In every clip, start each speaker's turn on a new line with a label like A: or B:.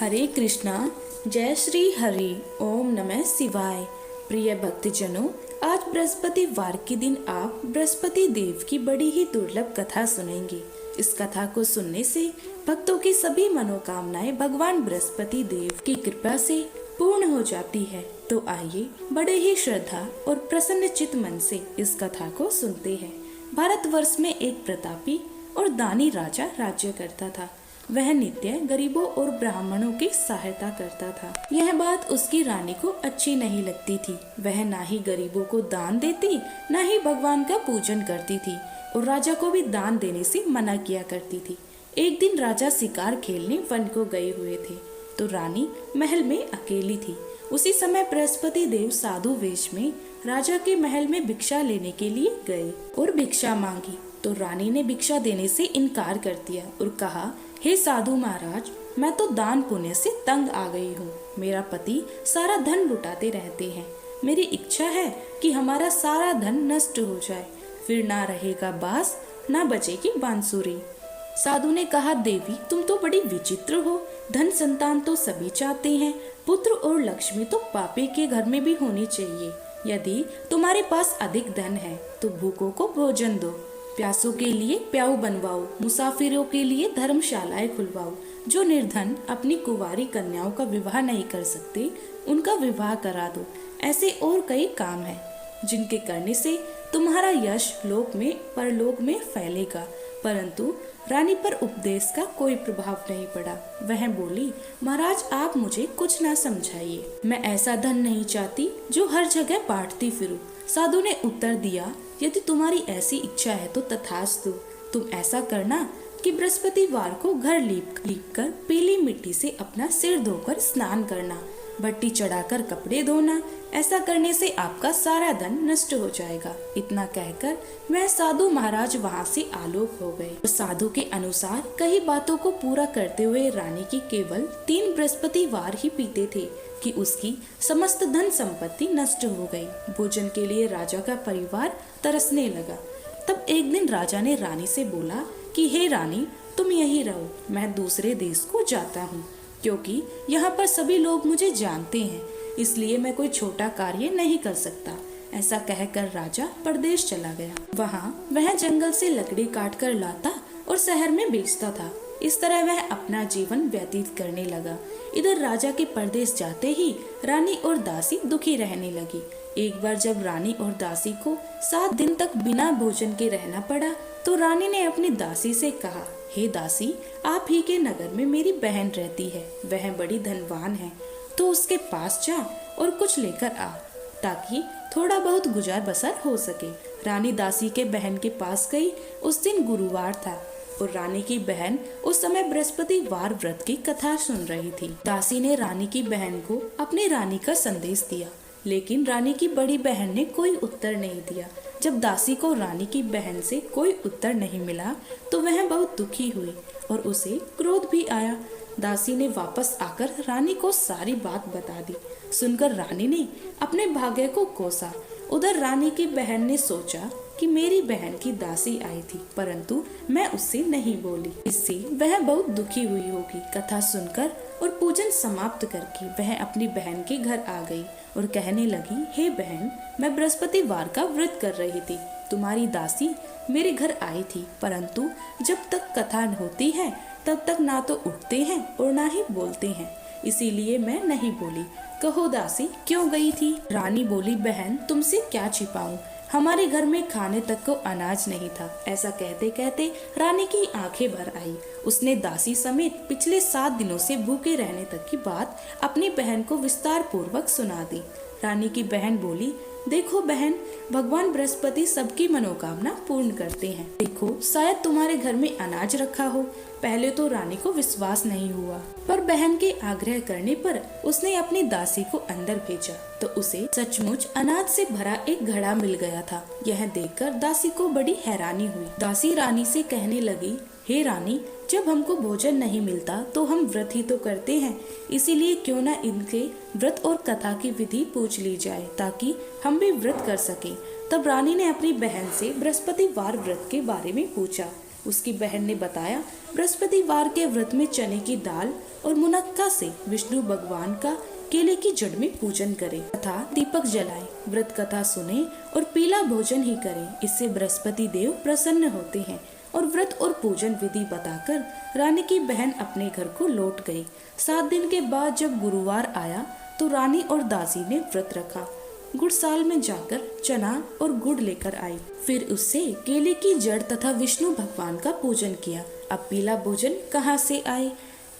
A: हरे कृष्णा। जय श्री हरि। ओम नमः शिवाय। प्रिय भक्तजनों, आज बृहस्पतिवार के दिन आप बृहस्पति देव की बड़ी ही दुर्लभ कथा सुनेंगे। इस कथा को सुनने से भक्तों की सभी मनोकामनाएं भगवान बृहस्पति देव की कृपा से पूर्ण हो जाती है। तो आइए बड़े ही श्रद्धा और प्रसन्न चित्त मन से इस कथा को सुनते हैं। भारतवर्ष में एक प्रतापी और दानी राजा राज्य करता था। वह नित्य गरीबों और ब्राह्मणों की सहायता करता था। यह बात उसकी रानी को अच्छी नहीं लगती थी। वह ना ही गरीबों को दान देती, ना ही भगवान का पूजन करती थी और राजा को भी दान देने से मना किया करती थी। एक दिन राजा शिकार खेलने वन को गए हुए थे तो रानी महल में अकेली थी। उसी समय बृहस्पति देव साधु वेश में राजा के महल में भिक्षा लेने के लिए गए और भिक्षा मांगी तो रानी ने भिक्षा देने से इनकार कर दिया और कहा, हे साधु महाराज, मैं तो दान पुण्य से तंग आ गई हूँ। मेरा पति सारा धन लुटाते रहते हैं। मेरी इच्छा है कि हमारा सारा धन नष्ट हो जाए, फिर ना रहेगा बांस, ना बचेगी बांसुरी। साधु ने कहा, देवी तुम तो बड़ी विचित्र हो। धन संतान तो सभी चाहते हैं, पुत्र और लक्ष्मी तो पापी के घर में भी होनी चाहिए। यदि तुम्हारे पास अधिक धन है तो भूखों को भोजन दो, प्यासों के लिए प्याऊ बनवाओ, मुसाफिरों के लिए धर्मशालाएं खुलवाओ। जो निर्धन अपनी कुंवारी कन्याओं का विवाह नहीं कर सकते, उनका विवाह करा दो। ऐसे और कई काम हैं जिनके करने से तुम्हारा यश लोक में परलोक में फैलेगा। परंतु रानी पर उपदेश का कोई प्रभाव नहीं पड़ा। वह बोली, महाराज आप मुझे कुछ ना समझाइए। मैं ऐसा धन नहीं चाहती जो हर जगह बांटती फिरूं। साधु ने उत्तर दिया, यदि तुम्हारी ऐसी इच्छा है तो तथास्तु। तुम ऐसा करना कि बृहस्पतिवार को घर लीप कर पीली मिट्टी से अपना सिर धोकर स्नान करना, भट्टी चढ़ाकर कपड़े धोना। ऐसा करने से आपका सारा धन नष्ट हो जाएगा। इतना कहकर वह साधु महाराज वहाँ से आलोक हो गए। साधु के अनुसार कई बातों को पूरा करते हुए रानी की केवल 3 बृहस्पतिवार ही बीते थे कि उसकी समस्त धन संपत्ति नष्ट हो गई। भोजन के लिए राजा का परिवार तरसने लगा। तब एक दिन राजा ने रानी से बोला कि हे रानी, तुम यहीं रहो, मैं दूसरे देश को जाता हूँ, क्योंकि यहाँ पर सभी लोग मुझे जानते हैं, इसलिए मैं कोई छोटा कार्य नहीं कर सकता। ऐसा कहकर राजा परदेश चला गया। वहाँ वह जंगल से लकड़ी काट कर लाता और शहर में बेचता था। इस तरह वह अपना जीवन व्यतीत करने लगा। इधर राजा के परदेश जाते ही रानी और दासी दुखी रहने लगी। एक बार जब रानी और दासी को 7 दिन तक बिना भोजन के रहना पड़ा तो रानी ने अपनी दासी से कहा, हे दासी, आप ही के नगर में मेरी बहन रहती है, वह बड़ी धनवान है, तो उसके पास जा और कुछ लेकर आ ताकि थोड़ा बहुत गुजार बसर हो सके। रानी दासी के बहन के पास गई। उस दिन गुरुवार था और रानी की बहन उस समय बृहस्पतिवार व्रत की कथा सुन रही थी। दासी ने रानी की बहन को अपनी रानी का संदेश दिया, लेकिन रानी की बड़ी बहन ने कोई उत्तर नहीं दिया। जब दासी को रानी की बहन से कोई उत्तर नहीं मिला तो वह बहुत दुखी हुई और उसे क्रोध भी आया। दासी ने वापस आकर रानी को सारी बात बता दी। सुनकर रानी ने अपने भाग्य को कोसा। उधर रानी की बहन ने सोचा कि मेरी बहन की दासी आई थी, परंतु मैं उससे नहीं बोली, इससे वह बहुत दुखी हुई होगी। कथा सुनकर और पूजन समाप्त करके वह अपनी बहन के घर आ गई और कहने लगी, हे बहन, मैं बृहस्पतिवार का व्रत कर रही थी। तुम्हारी दासी मेरे घर आई थी, परंतु जब तक कथा होती है तब तक ना तो उठते हैं और ना ही बोलते हैं, इसीलिए मैं नहीं बोली। कहो दासी क्यों गई थी? रानी बोली, बहन तुमसे क्या छिपाऊं, हमारे घर में खाने तक को अनाज नहीं था। ऐसा कहते कहते रानी की आंखें भर आई। उसने दासी समेत पिछले 7 दिनों से भूखे रहने तक की बात अपनी बहन को विस्तार पूर्वक सुना दी। रानी की बहन बोली, देखो बहन, भगवान बृहस्पति सबकी मनोकामना पूर्ण करते हैं। देखो शायद तुम्हारे घर में अनाज रखा हो। पहले तो रानी को विश्वास नहीं हुआ, पर बहन के आग्रह करने पर उसने अपनी दासी को अंदर भेजा तो उसे सचमुच अनाज से भरा एक घड़ा मिल गया था। यह देखकर दासी को बड़ी हैरानी हुई। दासी रानी से कहने लगी, हे रानी, जब हमको भोजन नहीं मिलता तो हम व्रत ही तो करते हैं, इसीलिए क्यों ना इनके व्रत और कथा की विधि पूछ ली जाए ताकि हम भी व्रत कर सकें। तब रानी ने अपनी बहन से बृहस्पतिवार व्रत के बारे में पूछा। उसकी बहन ने बताया, बृहस्पतिवार के व्रत में चने की दाल और मुनक्का से विष्णु भगवान का केले की जड़ में पूजन करें तथा दीपक जलाएं, व्रत कथा सुने और पीला भोजन ही करें। इससे बृहस्पति देव प्रसन्न होते हैं। और व्रत और पूजन विधि बताकर रानी की बहन अपने घर को लौट गई। 7 दिन के बाद जब गुरुवार आया तो रानी और दासी ने व्रत रखा। गुड़साल में जाकर चना और गुड़ लेकर आई। फिर उससे केले की जड़ तथा विष्णु भगवान का पूजन किया। अब पीला भोजन कहाँ से आए?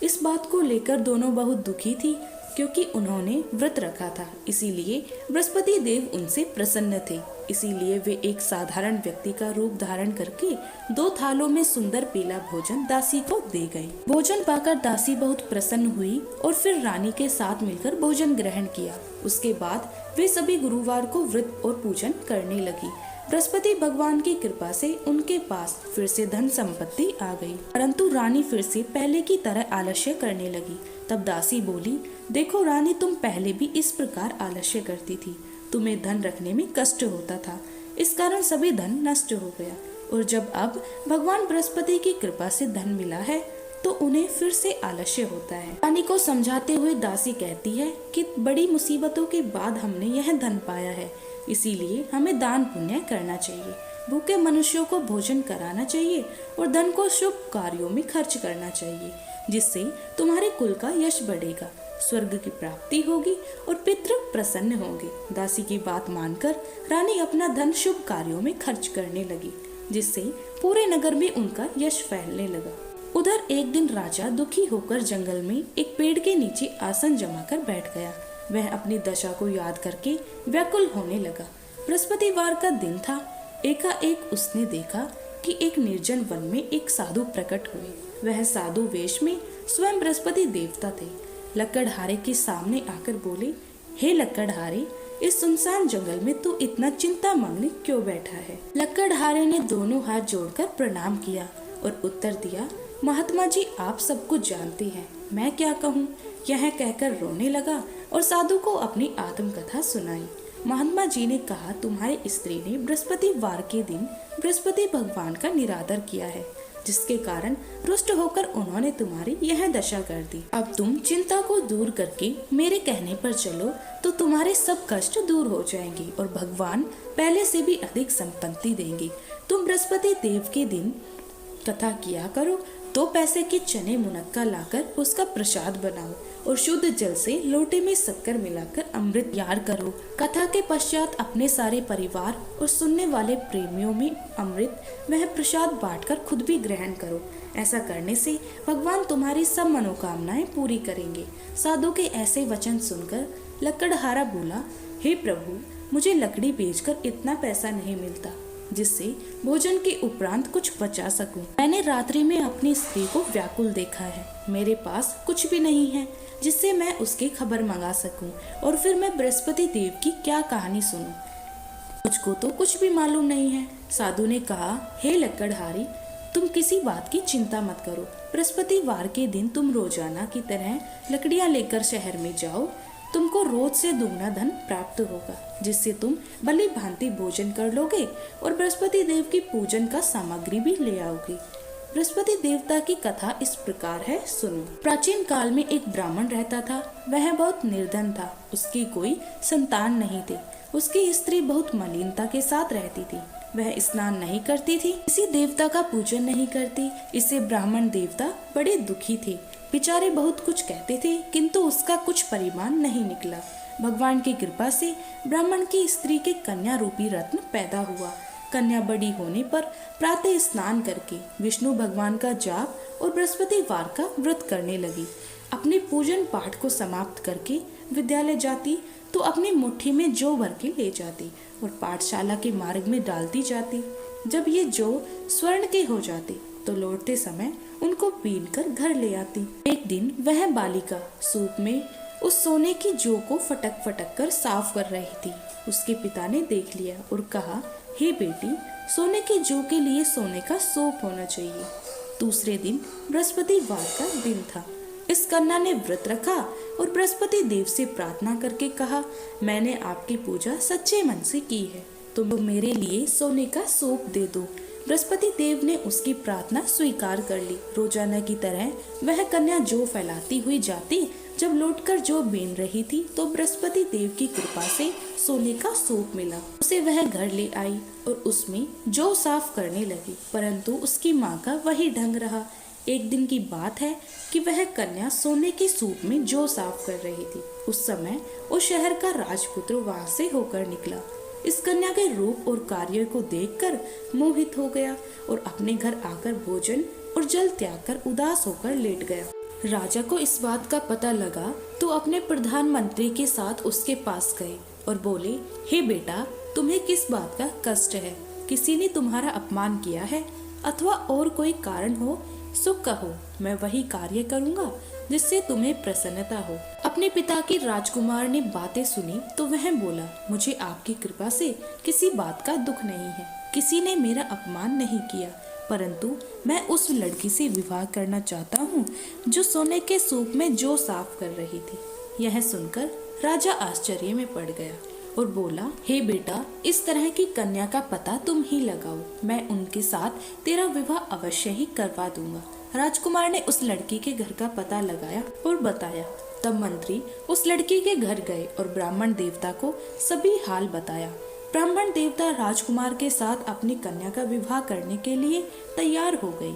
A: इस बात को लेकर दोनों बहुत दुखी थी, क्योंकि उन्होंने व्रत रखा था। इसीलिए बृहस्पति देव उनसे प्रसन्न थे। इसीलिए वे एक साधारण व्यक्ति का रूप धारण करके 2 थालों में सुंदर पीला भोजन दासी को दे गए। भोजन पाकर दासी बहुत प्रसन्न हुई और फिर रानी के साथ मिलकर भोजन ग्रहण किया। उसके बाद वे सभी गुरुवार को व्रत और पूजन करने लगी। बृहस्पति भगवान की कृपा से उनके पास फिर से धन संपत्ति आ गई, परंतु रानी फिर से पहले की तरह आलस्य करने लगी। तब दासी बोली, देखो रानी, तुम पहले भी इस प्रकार आलस्य करती थी। तुम्हें धन रखने में कष्ट होता था, इस कारण सभी धन नष्ट हो गया। और जब अब भगवान बृहस्पति की कृपा से धन मिला है तो उन्हें फिर से आलस्य होता है। रानी को समझाते हुए दासी कहती है कि बड़ी मुसीबतों के बाद हमने यह धन पाया है, इसीलिए हमें दान पुण्य करना चाहिए, भूखे मनुष्यों को भोजन कराना चाहिए और धन को शुभ कार्यों में खर्च करना चाहिए, जिससे तुम्हारे कुल का यश बढ़ेगा, स्वर्ग की प्राप्ति होगी और पितृ प्रसन्न होंगे। दासी की बात मानकर रानी अपना धन शुभ कार्यों में खर्च करने लगी, जिससे पूरे नगर में उनका यश फैलने लगा। उधर एक दिन राजा दुखी होकर जंगल में एक पेड़ के नीचे आसन जमाकर बैठ गया। वह अपनी दशा को याद करके व्याकुल होने लगा। बृहस्पतिवार का दिन था। एकाएक उसने देखा कि एक निर्जन वन में एक साधु प्रकट हुए। वह साधु वेश में स्वयं बृहस्पति देवता थे। लकड़हारे के सामने आकर बोले, हे लकड़हारे, इस सुनसान जंगल में तू इतना चिंता मग्न क्यों बैठा है? लकड़हारे ने दोनों हाथ जोड़कर प्रणाम किया और उत्तर दिया, महात्मा जी, आप सब कुछ जानते हैं, मैं क्या कहूँ? यह कहकर रोने लगा और साधु को अपनी आत्मकथा सुनाई। महात्मा जी ने कहा, तुम्हारी स्त्री ने बृहस्पतिवार के दिन बृहस्पति भगवान का निरादर किया है, जिसके कारण रुष्ट होकर उन्होंने तुम्हारी यह दशा कर दी। अब तुम चिंता को दूर करके मेरे कहने पर चलो तो तुम्हारे सब कष्ट दूर हो जाएंगे और भगवान पहले से भी अधिक संपत्ति देंगे। तुम बृहस्पति देव के दिन कथा किया करो, 2 पैसे के चने मुनक्का लाकर उसका प्रसाद बनाओ और शुद्ध जल से लोटे में शक्कर मिलाकर अमृत तैयार करो। कथा के पश्चात अपने सारे परिवार और सुनने वाले प्रेमियों में अमृत वह प्रसाद बांटकर खुद भी ग्रहण करो। ऐसा करने से भगवान तुम्हारी सब मनोकामनाएं पूरी करेंगे। साधु के ऐसे वचन सुनकर लकड़हारा बोला, हे प्रभु, मुझे लकड़ी बेचकर इतना पैसा नहीं मिलता जिससे भोजन के उपरांत कुछ बचा सकूं। मैंने रात्रि में अपनी स्त्री को व्याकुल देखा है। मेरे पास कुछ भी नहीं है जिससे मैं उसकी खबर मंगा सकूं और फिर मैं बृहस्पति देव की क्या कहानी सुनूं। मुझको तो कुछ भी मालूम नहीं है। साधु ने कहा, हे लकड़हारी, तुम किसी बात की चिंता मत करो। बृहस्पतिवार के दिन तुम रोजाना की तरह लकड़ियां लेकर शहर में जाओ। तुमको रोज से दुगना धन प्राप्त होगा, जिससे तुम भली भांति भोजन कर लोगे और बृहस्पति देव की पूजन का सामग्री भी ले आओगे। बृहस्पति देवता की कथा इस प्रकार है, सुनो। प्राचीन काल में एक ब्राह्मण रहता था। वह बहुत निर्धन था। उसकी कोई संतान नहीं थी। उसकी स्त्री बहुत मलिनता के साथ रहती थी। वह स्नान नहीं करती थी, किसी देवता का पूजन नहीं करती। इससे ब्राह्मण देवता बड़े दुखी थे। बेचारे बहुत कुछ कहते थे, किंतु उसका कुछ परिमाण नहीं निकला। भगवान की कृपा से ब्राह्मण की स्त्री के कन्या रूपी रत्न पैदा हुआ। कन्या बड़ी होने पर प्रातः स्नान करके विष्णु भगवान का जाप और बृहस्पतिवार का व्रत करने लगी। अपने पूजन पाठ को समाप्त करके विद्यालय जाती तो अपनी मुट्ठी में जौ भर के ले जाती और पाठशाला के मार्ग में डालती जाती। जब ये जौ स्वर्ण के हो जाते तो लौटते समय उनको बीन कर घर ले आती। एक दिन वह बालिका सूप में उस सोने की जौ को फटक फटक कर साफ कर रही थी। उसके पिता ने देख लिया और कहा, हे बेटी, सोने की जौ के लिए सोने का सूप होना चाहिए। दूसरे दिन बृहस्पतिवार का दिन था। इस कन्या ने व्रत रखा और बृहस्पति देव से प्रार्थना करके कहा, मैंने आपकी पूजा सच्चे मन से की है, तो मेरे लिए सोने का सूप दे दो। बृहस्पति देव ने उसकी प्रार्थना स्वीकार कर ली। रोजाना की तरह वह कन्या जौ फैलाती हुई जाती। जब लौटकर जौ बीन रही थी तो बृहस्पति देव की कृपा से सोने का सूप मिला। उसे वह घर ले आई और उसमें जौ साफ करने लगी, परंतु उसकी माँ का वही ढंग रहा। एक दिन की बात है कि वह कन्या सोने के सूप में जौ साफ कर रही थी। उस समय उस शहर का राजपुत्र वहां से होकर निकला। इस कन्या के रूप और कार्य को देखकर मोहित हो गया और अपने घर आकर भोजन और जल त्याग कर उदास होकर लेट गया। राजा को इस बात का पता लगा तो अपने प्रधानमंत्री के साथ उसके पास गए और बोले, हे बेटा, तुम्हें किस बात का कष्ट है? किसी ने तुम्हारा अपमान किया है अथवा और कोई कारण हो सो कहो, मैं वही कार्य करूंगा जिससे तुम्हें प्रसन्नता हो। अपने पिता की राजकुमार ने बातें सुनी तो वह बोला, मुझे आपकी कृपा से किसी बात का दुख नहीं है। किसी ने मेरा अपमान नहीं किया, परंतु मैं उस लड़की से विवाह करना चाहता हूँ जो सोने के सूप में जौ साफ कर रही थी। यह सुनकर राजा आश्चर्य में पड़ गया और बोला, हे बेटा, इस तरह की कन्या का पता तुम ही लगाओ, मैं उनके साथ तेरा विवाह अवश्य ही करवा दूंगा। राजकुमार ने उस लड़की के घर का पता लगाया और बताया। तब मंत्री उस लड़की के घर गए और ब्राह्मण देवता को सभी हाल बताया। ब्राह्मण देवता राजकुमार के साथ अपनी कन्या का विवाह करने के लिए तैयार हो गई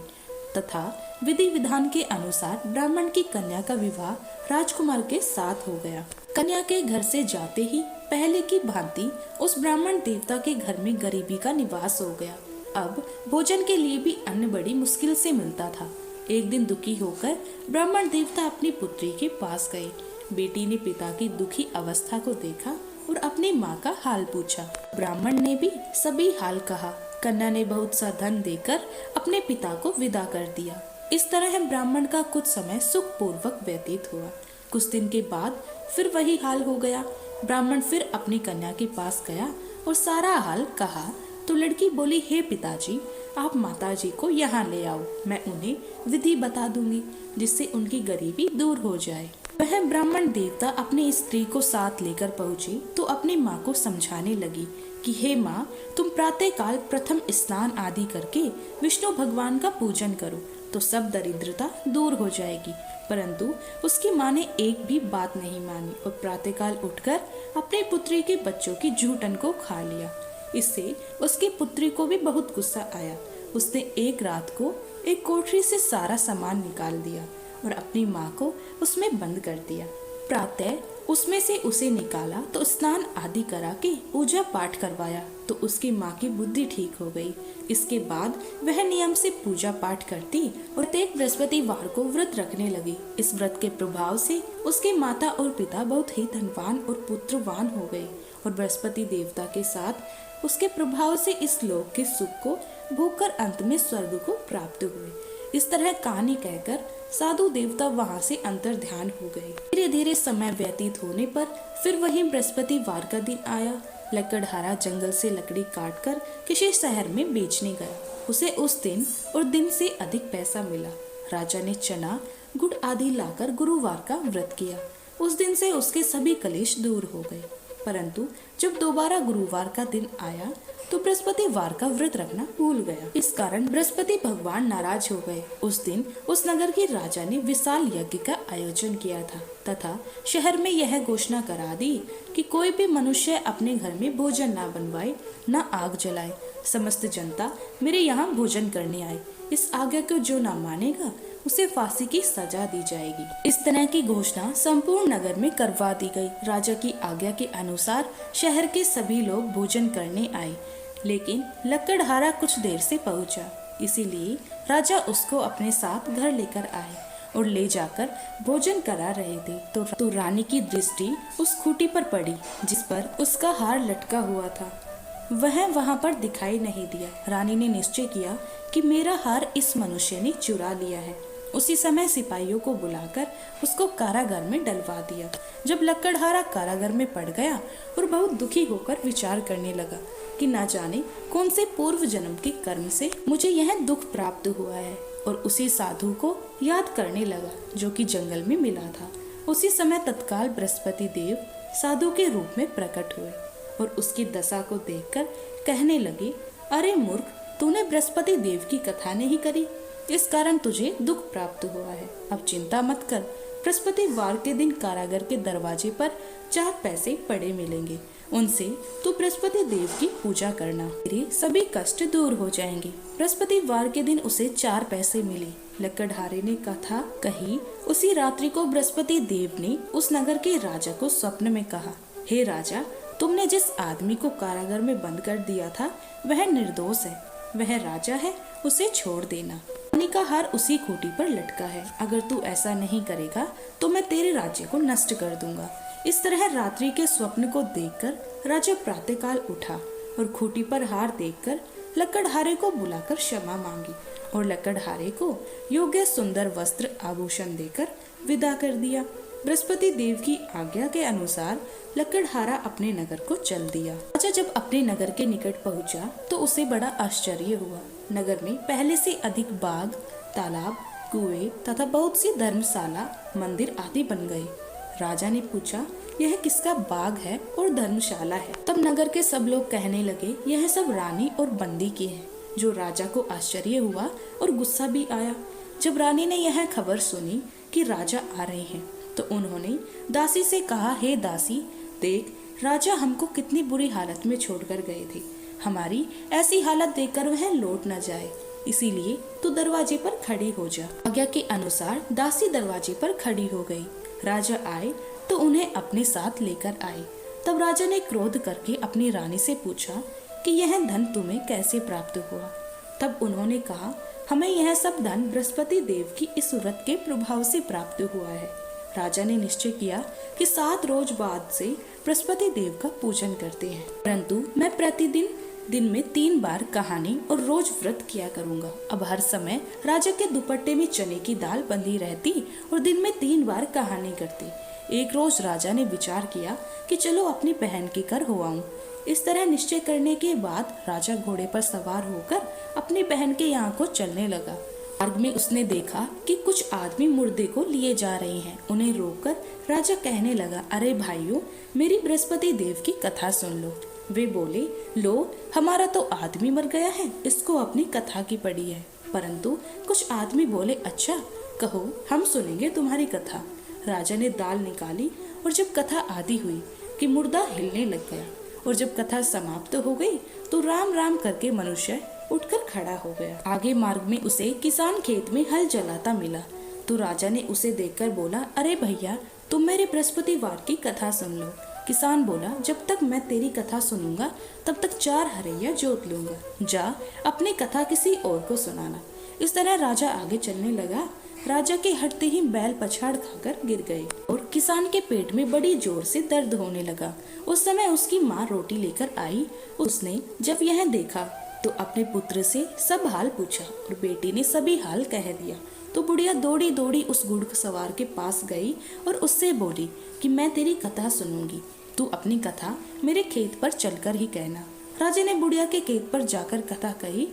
A: तथा विधि विधान के अनुसार ब्राह्मण की कन्या का विवाह राजकुमार के साथ हो गया। कन्या के घर से जाते ही पहले की भांति उस ब्राह्मण देवता के घर में गरीबी का निवास हो गया। अब भोजन के लिए भी अन्न बड़ी मुश्किल से मिलता था। एक दिन दुखी होकर ब्राह्मण देवता अपनी पुत्री के पास गए। बेटी ने पिता की दुखी अवस्था को देखा और अपनी माँ का हाल पूछा। ब्राह्मण ने भी सभी हाल कहा। कन्या ने बहुत सा धन देकर अपने पिता को विदा कर दिया। इस तरह ब्राह्मण का कुछ समय सुख पूर्वक व्यतीत हुआ। कुछ दिन के बाद फिर वही हाल हो गया। ब्राह्मण फिर अपनी कन्या के पास गया और सारा हाल कहा तो लड़की बोली, हे पिताजी, आप माताजी को यहाँ ले आओ, मैं उन्हें विधि बता दूंगी जिससे उनकी गरीबी दूर हो जाए। वह ब्राह्मण देवता अपनी स्त्री को साथ लेकर पहुंची तो अपनी माँ को समझाने लगी कि हे माँ, तुम प्रातः काल प्रथम स्नान आदि करके विष्णु भगवान का पूजन करो तो सब दरिद्रता दूर हो जाएगी। परंतु उसकी माँ ने एक भी बात नहीं मानी और प्रातःकाल उठकर अपनी पुत्री के बच्चों की जूठन को खा लिया। इससे उसकी पुत्री को भी बहुत गुस्सा आया। उसने एक रात को एक कोठरी से सारा सामान निकाल दिया और अपनी माँ को उसमें बंद कर दिया। प्रातः उसमें से उसे निकाला तो स्नान आदि करा के पूजा पाठ करवाया तो उसकी माँ की बुद्धि ठीक हो गई। इसके बाद वह नियम से पूजा पाठ करती और प्रत्येक बृहस्पतिवार को व्रत रखने लगी। इस व्रत के प्रभाव से उसके माता और पिता बहुत ही धनवान और पुत्रवान हो गए और बृहस्पति देवता के साथ उसके प्रभाव से इस लोक के सुख को भोगकर अंत में स्वर्ग को प्राप्त हुए। इस तरह कहानी कहकर साधु देवता वहां से अंतर ध्यान हो गए। धीरे धीरे समय व्यतीत होने पर फिर वही बृहस्पतिवार का दिन आया। लकड़हारा जंगल से लकड़ी काटकर किसी शहर में बेचने गया। उसे उस दिन और दिन से अधिक पैसा मिला। राजा ने चना गुड़ आदि लाकर गुरुवार का व्रत किया। उस दिन से उसके सभी कलेश दूर हो गए। परंतु जब दोबारा गुरुवार का दिन आया तो बृहस्पतिवार का व्रत रखना भूल गया। इस कारण बृहस्पति भगवान नाराज हो गए। उस दिन उस नगर के राजा ने विशाल यज्ञ का आयोजन किया था तथा शहर में यह घोषणा करा दी कि कोई भी मनुष्य अपने घर में भोजन न बनवाए, न आग जलाए। समस्त जनता मेरे यहाँ भोजन करने आए। इस आज्ञा को जो न मानेगा उसे फांसी की सजा दी जाएगी। इस तरह की घोषणा संपूर्ण नगर में करवा दी गई। राजा की आज्ञा के अनुसार शहर के सभी लोग भोजन करने आए, लेकिन लकड़हारा कुछ देर से पहुंचा। इसीलिए राजा उसको अपने साथ घर लेकर आए और ले जाकर भोजन करा रहे थे तो रानी की दृष्टि उस खूंटी पर पड़ी जिस पर उसका हार लटका हुआ था। वह वहां पर दिखाई नहीं दिया। रानी ने निश्चय किया कि मेरा हार इस मनुष्य ने चुरा लिया है। उसी समय सिपाहियों को बुलाकर उसको कारागार में डलवा दिया। जब लकड़हारा कारागार में पड़ गया और बहुत दुखी होकर विचार करने लगा कि ना जाने कौन से पूर्व जन्म के कर्म से मुझे यह दुख प्राप्त हुआ है, और उसी साधु को याद करने लगा जो कि जंगल में मिला था। उसी समय तत्काल बृहस्पति देव साधु के रूप में प्रकट हुए और उसकी दशा को देखकर कहने लगे, अरे मूर्ख, तूने बृहस्पति देव की कथा नहीं करी, इस कारण तुझे दुख प्राप्त हुआ है। अब चिंता मत कर, बृहस्पतिवार के दिन कारागार के दरवाजे पर 4 पैसे पड़े मिलेंगे, उनसे तू बृहस्पति देव की पूजा करना, तेरे सभी कष्ट दूर हो जाएंगे। बृहस्पतिवार के दिन उसे 4 पैसे मिले। लकड़हारे ने कथा कही। उसी रात्रि को बृहस्पति देव ने उस नगर के राजा को स्वप्न में कहा, हे राजा, तुमने जिस आदमी को कारागार में बंद कर दिया था वह निर्दोष है, वह राजा है, उसे छोड़ देना। रानी का हार उसी खूंटी पर लटका है, अगर तू ऐसा नहीं करेगा तो मैं तेरे राज्य को नष्ट कर दूंगा। इस तरह रात्रि के स्वप्न को देखकर राजा प्रातःकाल उठा और खूंटी पर हार देखकर लकड़हारे को बुलाकर क्षमा मांगी और लकड़हारे को योग्य सुंदर वस्त्र आभूषण देकर विदा कर दिया। बृहस्पति देव की आज्ञा के अनुसार लकड़हारा अपने नगर को चल दिया। राजा जब अपने नगर के निकट पहुंचा तो उसे बड़ा आश्चर्य हुआ। नगर में पहले से अधिक बाग, तालाब, कुएं तथा बहुत सी धर्मशाला, मंदिर आदि बन गए। राजा ने पूछा, यह किसका बाग है और धर्मशाला है? तब नगर के सब लोग कहने लगे, यह सब रानी और बंदी के हैं। जो राजा को आश्चर्य हुआ और गुस्सा भी आया। जब रानी ने यह खबर सुनी कि राजा आ रहे हैं तो उन्होंने दासी से कहा, हे दासी, देख, राजा हमको कितनी बुरी हालत में छोड़कर गए थे। हमारी ऐसी हालत देखकर वह लौट न जाए, इसीलिए तू दरवाजे पर खड़ी हो जा। आज्ञा के अनुसार दासी दरवाजे पर खड़ी हो गई। राजा आए तो उन्हें अपने साथ लेकर आए। तब राजा ने क्रोध करके अपनी रानी से पूछा कि यह धन तुम्हें कैसे प्राप्त हुआ? तब उन्होंने कहा, हमें यह सब धन बृहस्पति देव की इस व्रत के प्रभाव से प्राप्त हुआ है। राजा ने निश्चय किया कि 7 रोज बाद से बृहस्पति देव का पूजन करते हैं, परंतु मैं प्रतिदिन दिन में 3 बार कहानी और रोज व्रत किया करूंगा। अब हर समय राजा के दुपट्टे में चने की दाल बंधी रहती और दिन में 3 बार कहानी करती। एक रोज राजा ने विचार किया कि चलो अपनी बहन के घर हो आऊं। इस तरह निश्चय करने के बाद राजा घोड़े पर सवार होकर अपनी बहन के यहाँ को चलने लगा। मार्ग में उसने देखा कि कुछ आदमी मुर्दे को लिए जा रहे हैं। उन्हें रोककर राजा कहने लगा, अरे भाइयों, मेरी बृहस्पति देव की कथा सुन लो। वे बोले, लो, हमारा तो आदमी मर गया है, इसको अपनी कथा की पड़ी है। परंतु कुछ आदमी बोले, अच्छा कहो, हम सुनेंगे तुम्हारी कथा। राजा ने दाल निकाली और जब कथा आधी हुई कि मुर्दा हिलने लग गया और जब कथा समाप्त हो गई तो राम राम करके मनुष्य उठकर खड़ा हो गया। आगे मार्ग में उसे किसान खेत में हल चलाता मिला तो राजा ने उसे देखकर बोला, अरे भैया, तुम मेरे बृहस्पतिवार की कथा सुन लो। किसान बोला, जब तक मैं तेरी कथा सुनूंगा तब तक 4 हरैया जोत लूंगा, जा अपनी कथा किसी और को सुनाना। इस तरह राजा आगे चलने लगा। राजा के हटते ही बैल पछाड़ खाकर गिर गए और किसान के पेट में बड़ी जोर से दर्द होने लगा। उस समय उसकी माँ रोटी लेकर आई। उसने जब यह देखा तो अपने पुत्र से सब हाल पूछा और बेटी ने सभी हाल कह दिया। तो बुढ़िया दौड़ी दौड़ी उस घुड़सवार के पास गई और उससे बोली कि मैं तेरी कथा सुनूंगी, तू अपनी कथा मेरे खेत पर चलकर ही कहना। राजा ने बुढ़िया के खेत पर जाकर कथा कही,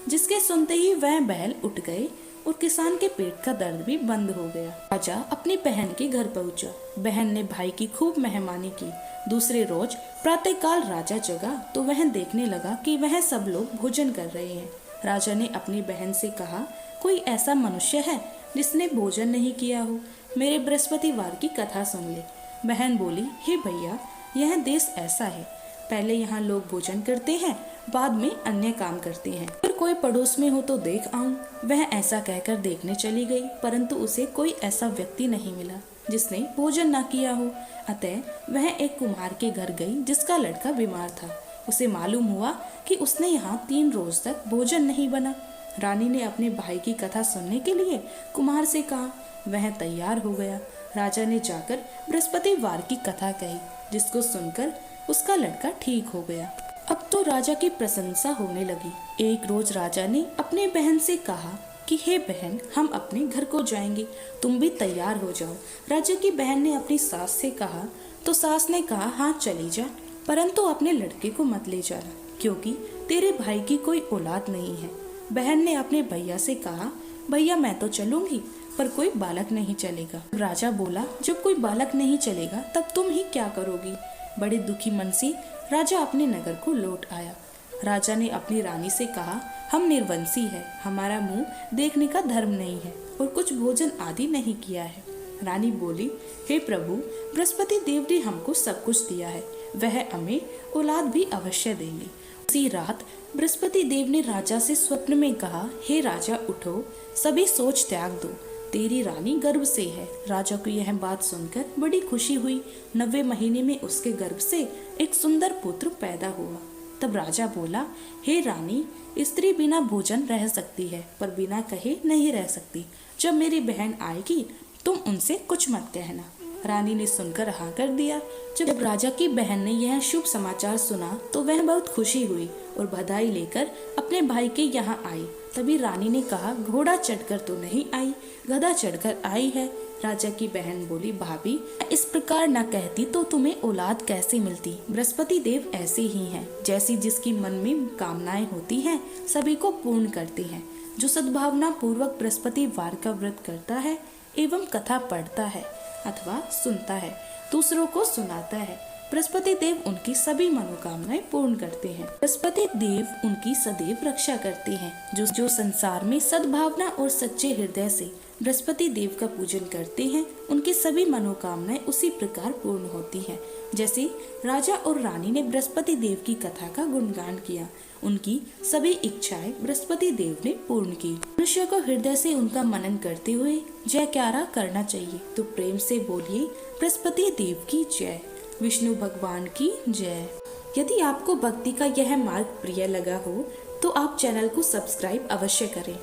A: जिसके सुनते ही वह बैल उठ गए और किसान के पेट का दर्द भी बंद हो गया। राजा अपनी बहन के घर पहुंचा। बहन ने भाई की खूब मेहमानी की। दूसरे रोज प्रातःकाल राजा जगा तो वह देखने लगा कि वह सब लोग भोजन कर रहे हैं। राजा ने अपनी बहन से कहा, कोई ऐसा मनुष्य है जिसने भोजन नहीं किया हो? मेरे बृहस्पतिवार की कथा सुन ले। बहन बोली, हे भैया, यह देश ऐसा है, पहले यहाँ लोग भोजन करते हैं, बाद में अन्य काम करते हैं। फिर कोई पड़ोस में हो तो देख आऊं। वह ऐसा कहकर देखने चली गई, परंतु उसे कोई ऐसा व्यक्ति नहीं मिला जिसने भोजन न किया हो। अतः वह एक कुम्हार के घर गई जिसका लड़का बीमार था। उसे मालूम हुआ कि उसने यहाँ 3 रोज तक भोजन नहीं बना। रानी ने अपने भाई की कथा सुनने के लिए कुम्हार से कहा। वह तैयार हो गया। राजा ने जाकर बृहस्पतिवार की कथा कही, जिसको सुनकर उसका लड़का ठीक हो गया। अब तो राजा की प्रशंसा होने लगी। एक रोज राजा ने अपनी बहन से कहा कि हे बहन, हम अपने घर को जाएंगे, तुम भी तैयार हो जाओ। राजा की बहन ने अपनी सास से कहा तो सास ने कहा, हाँ चली जा, परंतु अपने लड़के को मत ले जाना, क्योंकि तेरे भाई की कोई औलाद नहीं है। बहन ने अपने भैया से कहा, भैया मैं तो चलूंगी, पर कोई बालक नहीं चलेगा। राजा बोला, जब कोई बालक नहीं चलेगा तब तुम ही क्या करोगी? बड़े दुखी मन से राजा अपने नगर को लौट आया। राजा ने अपनी रानी से कहा, हम निर्वंशी है, हमारा मुंह देखने का धर्म नहीं है और कुछ भोजन आदि नहीं किया है। रानी बोली, हे प्रभु, बृहस्पति देव ने हमको सब कुछ दिया है, वह हमें औलाद भी अवश्य देंगे। उसी रात बृहस्पति देव ने राजा से स्वप्न में कहा, हे राजा उठो, सभी सोच त्याग दो, तेरी रानी गर्भ से है। राजा को यह बात सुनकर बड़ी खुशी हुई। 90 महीने में उसके गर्भ से एक सुंदर पुत्र पैदा हुआ। तब राजा बोला, हे रानी, स्त्री बिना भोजन रह सकती है पर बिना कहे नहीं रह सकती। जब मेरी बहन आएगी तुम उनसे कुछ मत कहना। रानी ने सुनकर हाँ कर दिया। जब राजा की बहन ने यह शुभ समाचार सुना तो वह बहुत खुशी हुई और बधाई लेकर अपने भाई के यहाँ आई। तभी रानी ने कहा, घोड़ा चढ़कर तो नहीं आई, गधा चढ़कर आई है। राजा की बहन बोली, भाभी, इस प्रकार न कहती तो तुम्हें औलाद कैसे मिलती। बृहस्पति देव ऐसे ही हैं, जैसी जिसकी मन में कामनाएं होती हैं सभी को पूर्ण करते हैं। जो सद्भावना पूर्वक बृहस्पति वार का व्रत करता है एवं कथा पढ़ता है अथवा सुनता है, दूसरों को सुनाता है, बृहस्पति देव उनकी सभी मनोकामनाएं पूर्ण करते हैं। बृहस्पति देव उनकी सदैव रक्षा करते हैं। जो संसार में सद्भावना और सच्चे हृदय से बृहस्पति देव का पूजन करते हैं, उनकी सभी मनोकामनाएं उसी प्रकार पूर्ण होती हैं। जैसे राजा और रानी ने बृहस्पति देव की कथा का गुणगान किया, उनकी सभी इच्छाएं बृहस्पति देव ने पूर्ण की। मनुष्य को हृदय से उनका मनन करते हुए जयकारा करना चाहिए। तो प्रेम से बोलिए, बृहस्पति देव की जय, विष्णु भगवान की जय। यदि आपको भक्ति का यह मार्ग प्रिय लगा हो तो आप चैनल को सब्सक्राइब अवश्य करें।